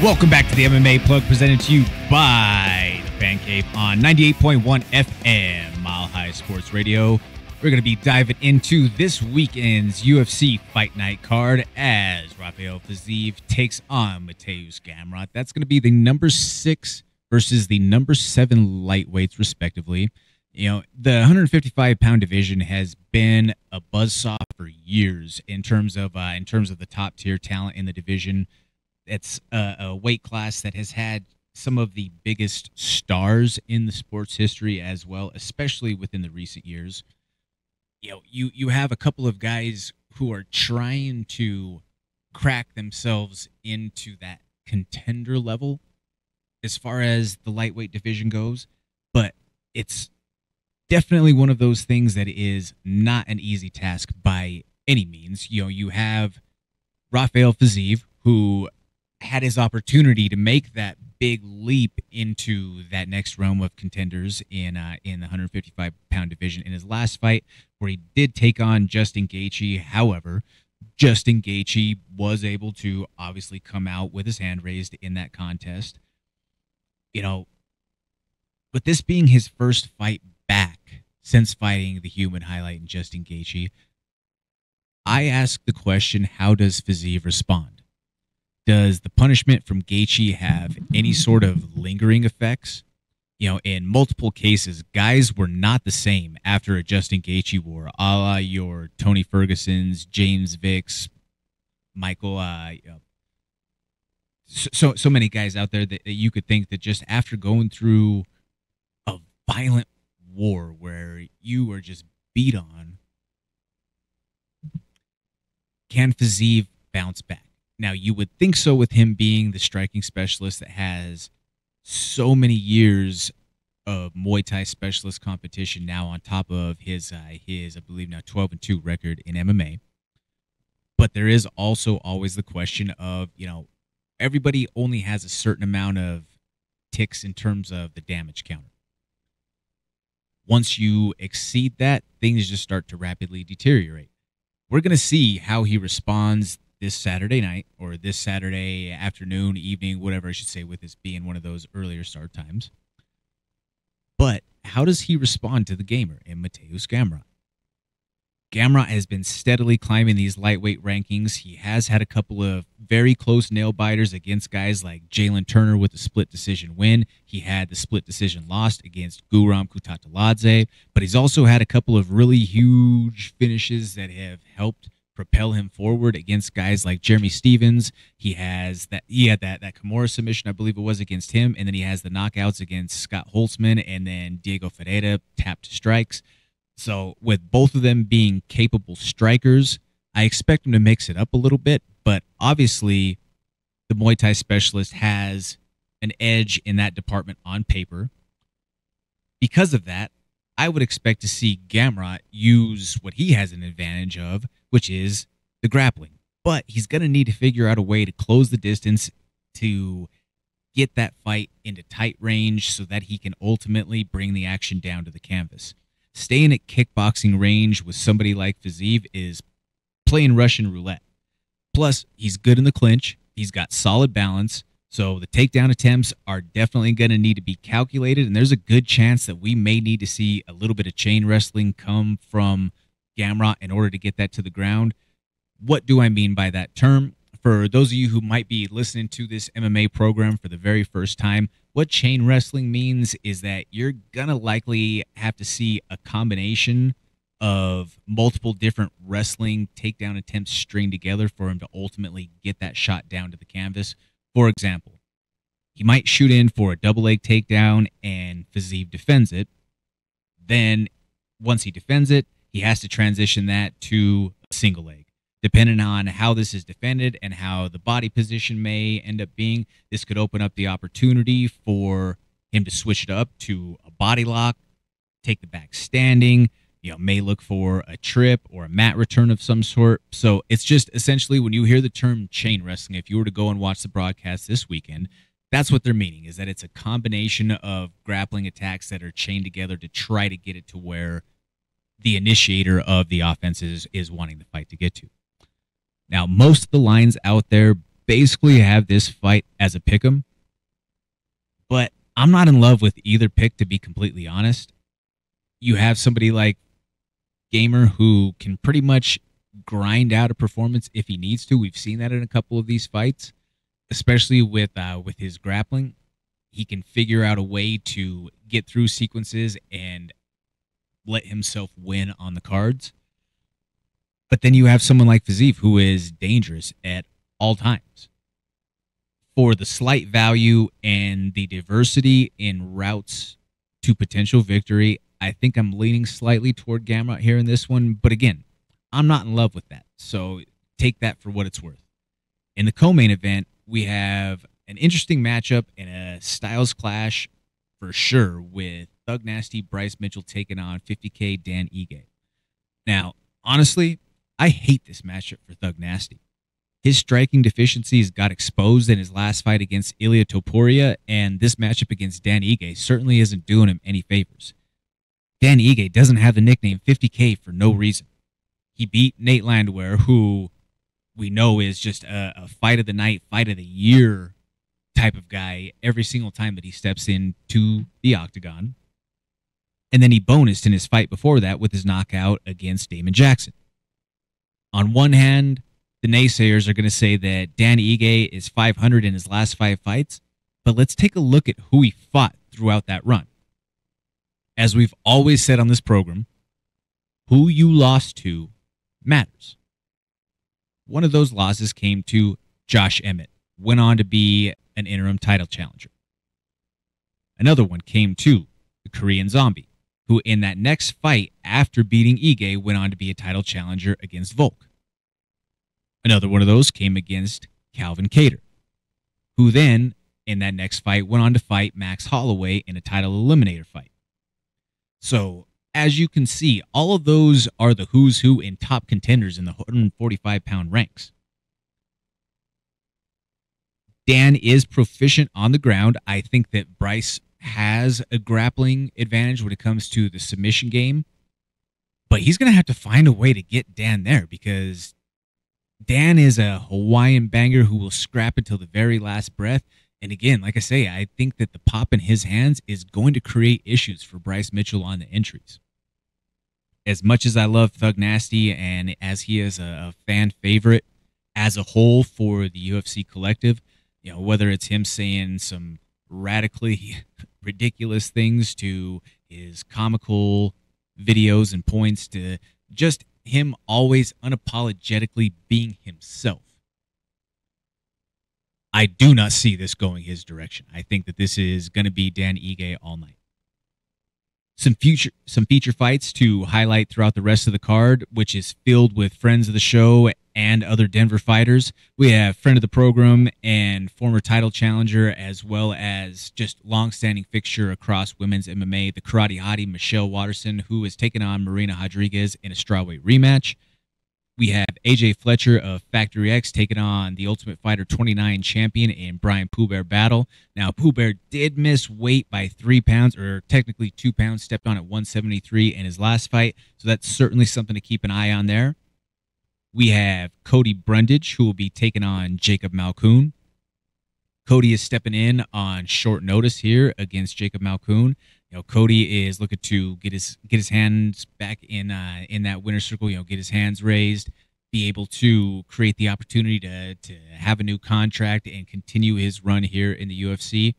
Welcome back to the MMA Plug, presented to you by the Fan Cave on 98.1 FM, Mile High Sports Radio. We're going to be diving into this weekend's UFC Fight Night card as Rafael Fiziev takes on Mateusz Gamrot. That's going to be the number 6 versus the number 7 lightweights, respectively. You know, the 155-pound division has been a buzzsaw for years in terms of the top-tier talent in the division. It's a weight class that has had some of the biggest stars in the sport's history as well, especially within the recent years. You know, you have a couple of guys who are trying to crack themselves into that contender level as far as the lightweight division goes, but it's definitely one of those things that is not an easy task by any means. You know, you have Rafael Fiziev, who had his opportunity to make that big leap into that next realm of contenders in the 155-pound division in his last fight, where he did take on Justin Gaethje. However, Justin Gaethje was able to obviously come out with his hand raised in that contest. You know, with this being his first fight back since fighting the human highlight in Justin Gaethje, I ask the question, how does Fiziev respond? Does the punishment from Gaethje have any sort of lingering effects? You know, in multiple cases, guys were not the same after a Justin Gaethje war, a la your Tony Ferguson's, James Vick's, Michael, so many guys out there that you could think that just after going through a violent war where you were just beat on, can Fiziev bounce back? Now, you would think so with him being the striking specialist that has so many years of Muay Thai specialist competition now on top of his I believe now 12-2 record in MMA. But there is also always the question of, you know, everybody only has a certain amount of ticks in terms of the damage counter. Once you exceed that, things just start to rapidly deteriorate. We're going to see how he responds this Saturday night, or this Saturday afternoon, evening, whatever I should say, with this being one of those earlier start times. But how does he respond to the gamer in Mateusz Gamrot? Gamrot has been steadily climbing these lightweight rankings. He has had a couple of very close nail-biters against guys like Jalen Turner with a split decision win. He had the split decision lost against Guram Kutateladze, but he's also had a couple of really huge finishes that have helped propel him forward against guys like Jeremy Stevens. He had that Kimura submission, I believe it was, against him, and then he has the knockouts against Scott Holtzman and then Diego Ferreira, tapped strikes. So with both of them being capable strikers, I expect him to mix it up a little bit, but obviously the Muay Thai specialist has an edge in that department on paper. Because of that, I would expect to see Gamrot use what he has an advantage of, which is the grappling. But he's going to need to figure out a way to close the distance to get that fight into tight range so that he can ultimately bring the action down to the canvas. Staying at kickboxing range with somebody like Fiziev is playing Russian roulette. Plus, he's good in the clinch. He's got solid balance. So the takedown attempts are definitely going to need to be calculated, and there's a good chance that we may need to see a little bit of chain wrestling come from Gamrot in order to get that to the ground. What do I mean by that term? For those of you who might be listening to this MMA program for the very first time, what chain wrestling means is that you're going to likely have to see a combination of multiple different wrestling takedown attempts stringed together for him to ultimately get that shot down to the canvas. For example, he might shoot in for a double leg takedown and Fiziev defends it. Then once he defends it, he has to transition that to a single leg. Depending on how this is defended and how the body position may end up being, this could open up the opportunity for him to switch it up to a body lock, take the back standing, may look for a trip or a mat return of some sort. So it's just essentially, when you hear the term chain wrestling, if you were to go and watch the broadcast this weekend, that's what they're meaning, is that it's a combination of grappling attacks that are chained together to try to get it to where the initiator of the offense is wanting the fight to get to. Now, most of the lines out there basically have this fight as a pick'em, but I'm not in love with either pick, to be completely honest. You have somebody like Gamer who can pretty much grind out a performance if he needs to. We've seen that in a couple of these fights, especially with his grappling. He can figure out a way to get through sequences and let himself win on the cards. But then you have someone like Fiziev who is dangerous at all times. For the slight value and the diversity in routes to potential victory, I think I'm leaning slightly toward Gamrot here in this one. But again, I'm not in love with that. So take that for what it's worth. In the co-main event, we have an interesting matchup and a styles clash for sure, with Thug Nasty Bryce Mitchell taking on 50K Dan Ige. Now, honestly, I hate this matchup for Thug Nasty. His striking deficiencies got exposed in his last fight against Ilia Topuria, and this matchup against Dan Ige certainly isn't doing him any favors. Dan Ige doesn't have the nickname 50K for no reason. He beat Nate Landwehr, who we know is just a fight of the night, fight of the year type of guy every single time that he steps into the octagon. And then he bonused in his fight before that with his knockout against Damon Jackson. On one hand, the naysayers are going to say that Dan Ige is 500 in his last 5 fights, but let's take a look at who he fought throughout that run. As we've always said on this program, who you lost to matters. One of those losses came to Josh Emmett, went on to be an interim title challenger. Another one came to the Korean Zombie, who in that next fight after beating Ige went on to be a title challenger against Volk. Another one of those came against Calvin Kattar, who then in that next fight went on to fight Max Holloway in a title eliminator fight. So, as you can see, all of those are the who's who in top contenders in the 145-pound ranks. Dan is proficient on the ground. I think that Bryce has a grappling advantage when it comes to the submission game, but he's going to have to find a way to get Dan there, because Dan is a Hawaiian banger who will scrap until the very last breath. And again, like I say, I think that the pop in his hands is going to create issues for Bryce Mitchell on the entries. As much as I love Thug Nasty and as he is a fan favorite as a whole for the UFC collective, you know, whether it's him saying some radically ridiculous things to his comical videos and points to just him always unapologetically being himself, I do not see this going his direction. I think that this is going to be Dan Ige all night. Some feature fights to highlight throughout the rest of the card, which is filled with friends of the show and other Denver fighters. We have friend of the program and former title challenger, as well as just long-standing fixture across women's MMA, the karate hottie Michelle Watterson, who is taking on Marina Rodriguez in a strawweight rematch. We have AJ Fletcher of Factory X taking on the Ultimate Fighter 29 champion in Brian Pooh Bear battle. Now, Pooh Bear did miss weight by 3 pounds, or technically 2 pounds, stepped on at 173 in his last fight, so that's certainly something to keep an eye on there. We have Cody Brundage, who will be taking on Jacob Malkoon. Cody is stepping in on short notice here against Jacob Malkoon. You know, Cody is looking to get his hands back in that winner's circle. You know, get his hands raised, be able to create the opportunity to have a new contract and continue his run here in the UFC.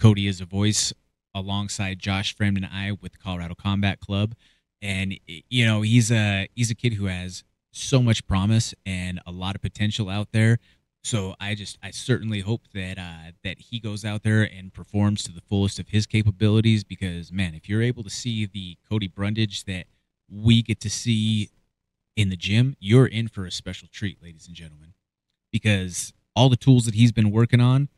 Cody is a voice alongside Josh Fremd and I with the Colorado Combat Club, and you know, he's a kid who has so much promise and a lot of potential out there. So I certainly hope that he goes out there and performs to the fullest of his capabilities, because, man, if you're able to see the Cody Brundage that we get to see in the gym, you're in for a special treat, ladies and gentlemen, because all the tools that he's been working on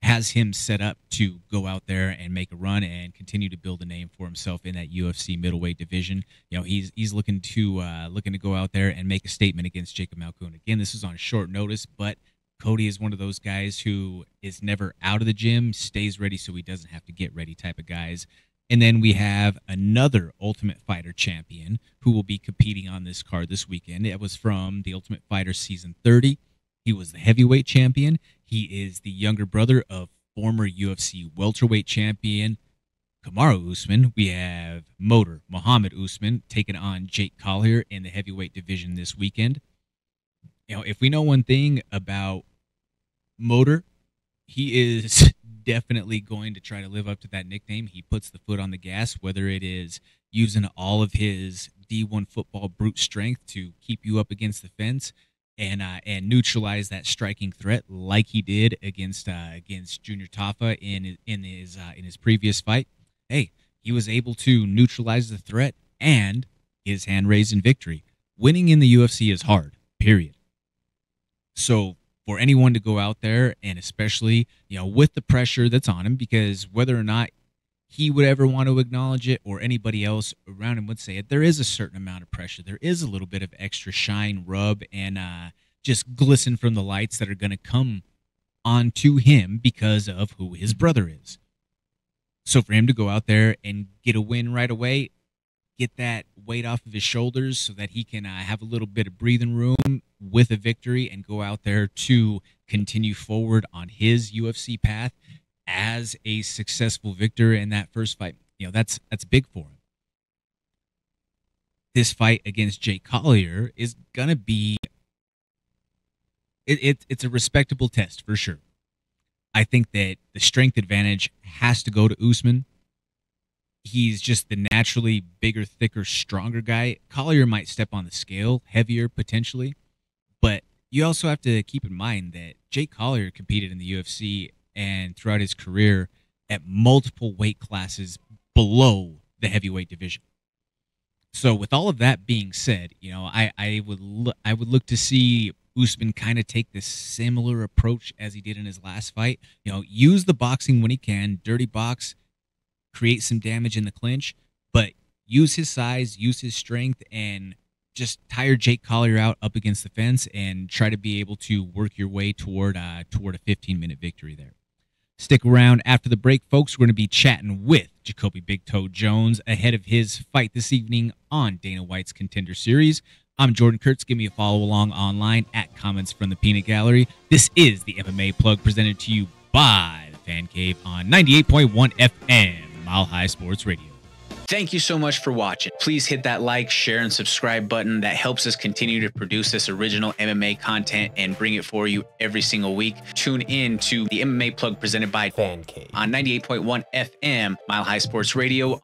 has him set up to go out there and make a run and continue to build a name for himself in that UFC middleweight division. You know, he's looking to go out there and make a statement against Jacob Malkoon. Again, this is on short notice, but Cody is one of those guys who is never out of the gym, stays ready so he doesn't have to get ready type of guys. And then we have another Ultimate Fighter champion who will be competing on this card this weekend. It was from the Ultimate Fighter Season 30. He was the heavyweight champion. He is the younger brother of former UFC welterweight champion Kamaru Usman. We have Motor Muhammad Usman taking on Jake Collier in the heavyweight division this weekend. You know, if we know one thing about Motor, he is definitely going to try to live up to that nickname. He puts the foot on the gas, whether it is using all of his D1 football brute strength to keep you up against the fence and neutralize that striking threat, like he did against Junior Tafa in his previous fight. Hey, he was able to neutralize the threat and get his hand raised in victory. Winning in the UFC is hard, period. So for anyone to go out there, and especially, with the pressure that's on him, because whether or not he would ever want to acknowledge it or anybody else around him would say it, there is a certain amount of pressure. There is a little bit of extra shine, rub, and just glisten from the lights that are going to come onto him because of who his brother is. So for him to go out there and get a win right away, get that weight off of his shoulders so that he can have a little bit of breathing room with a victory and go out there to continue forward on his UFC path as a successful victor in that first fight. That's big for him. This fight against Jake Collier is going to be it's a respectable test for sure. I think that the strength advantage has to go to Usman. He's just the naturally bigger, thicker, stronger guy. Collier might step on the scale, heavier potentially, but you also have to keep in mind that Jake Collier competed in the UFC and throughout his career at multiple weight classes below the heavyweight division. So with all of that being said, I would look to see Usman kind of take this similar approach as he did in his last fight. Use the boxing when he can, dirty box, create some damage in the clinch, but use his size, use his strength, and just tire Jake Collier out up against the fence and try to be able to work your way toward a 15-minute victory there. Stick around after the break, folks. We're going to be chatting with Jacoby Big Toe Jones ahead of his fight this evening on Dana White's Contender Series. I'm Jordan Kurtz. Give me a follow along online at Comments from the Peanut Gallery. This is the MMA Plug presented to you by the Fan Cave on 98.1 FM, Mile High Sports Radio. Thank you so much for watching. Please hit that like, share, and subscribe button. That helps us continue to produce this original MMA content and bring it for you every single week. Tune in to the MMA Plug presented by Fan Cave on 98.1 FM, Mile High Sports Radio.